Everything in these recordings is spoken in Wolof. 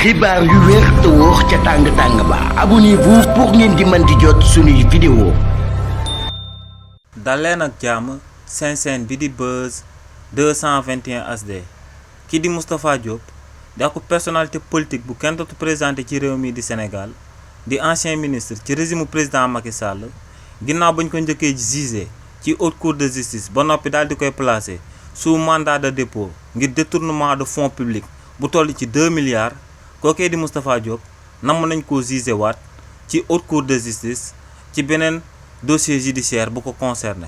xibaar yu wér te wóor ca tàng-tàng ba abonnez-vous pour ngeen di mën di jot suñuy vidéo. daleen ak jàmm seen bi di Buzz 221 HD kii di Moustapha Diop di ak personnalité politique bu kenn dootu présenté ci réew mi di Sénégal di ancien ministre ci régime président Macky Sall ginnaaw bañ ko njëkkee jugé ci haute cour de justice ba noppi daal di koy placé sous mandat de dépôt ngir détournement de fonds publics bu toll ci 2 milliards kookee di Moustapha Diop namm nañ ko jugé waat ci haute cour de justice ci beneen dossier judiciaire bu ko concerné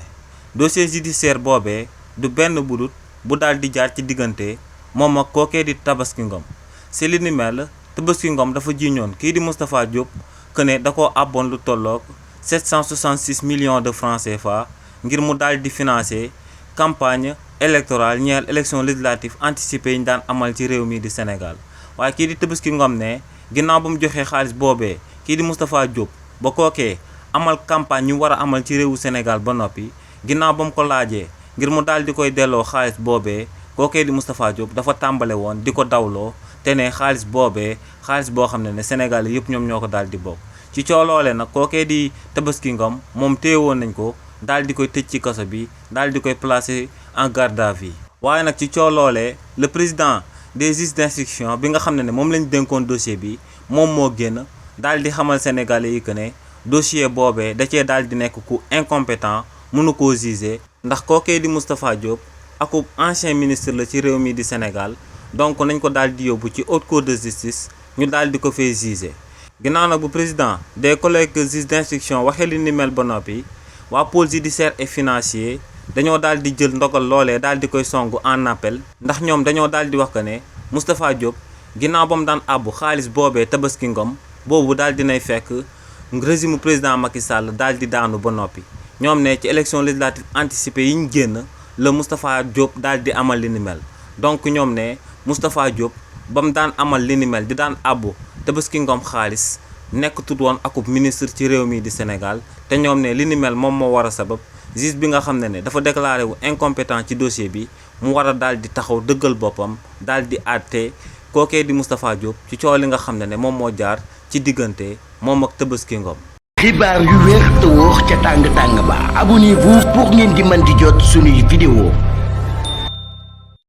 dossier judiciaire boobee du benn budut bu daal di jaar ci diggante moom ak kookee di Tabaski Ngom si li ni mel Tabaski Ngom dafa jiiñoon kii di Moustapha Diop que ne da koo àbboon lu tolloog 766 millions de francs CFA ngir mu daal di financer campagne électorale ñeel élection législative anticipée yi ñu daan amal ci réew mi di Sénégal waaye kii di Tabaski Ngom ne ginnaaw ba mu joxee xaalis boobee kii di Moustapha Diop ba kookee amal campagne ñu war a amal ci réewu Sénégal ba noppi ginnaaw ba mu ko laajee ngir mu daal di koy delloo xaalis boobee kookee di Moustapha Diop dafa tàmbale woon di ko dawloo te ne xaalis boobee xaalis boo xam ne Sénégal yëpp ñoom ñoo ko daal di bokk ci cooloole nag kookee di Tabaski Ngom moom téye woon nañ ko daal di koy tëj ci kaso bi daal di koy placer en garde à vue waaye nag ci cooloolee le président des juges d'instruction bi nga xam ne moom lañ dénkoon dossier bi moom moo génn daal di xamal sénégalais yi que ne dossier boobee da cee daal di nekk ku incompétent mënu koo juger ndax kookee di Moustapha Diop akub ancien ministre la ci réew mi di Sénégal donc nañ ko daal di yóbbu ci haute cour de justice ñu daal di ko fay juger ginnaaw nag bu président des collègues juges d'instruction waxee li ni mel ba noppi waa pôle judiciaire et financier dañoo daal di jël ndogal loolee daal di koy songu en appel ndax ñoom dañoo daal di wax que ne Moustapha Diop ginnaaw ba mu daan àbbu xaalis boobee Tabaski Ngom boobu daal dinay fekk régime président Macky Sall daal di daanu ba noppi ñoom ne ci élection législative anticipée yi ñu génn la Moustapha Diop daal di amal li ni mel donc ñoom ne Moustapha Diop ba mu daan amal li ni mel di daan àbbu Tabaski Ngom xaalis nekk tut woon akub ministre ci réew mi di Sénégal te ñoom ne li ni mel moom moo war a sabab juge bi nga xam ne dafa déclaré wu incompétent ci dossier bi mu war a daal di taxaw dëggal boppam daal di àtte kookee di Moustapha Diop ci coow li nga xam ne moom moo jaar ci diggante moom ak Tabaski Ngom. xibaar yu wér te wóor ca tàng-tàng ba abonnez-vous pour ngeen di mën di jot suñuy vidéo.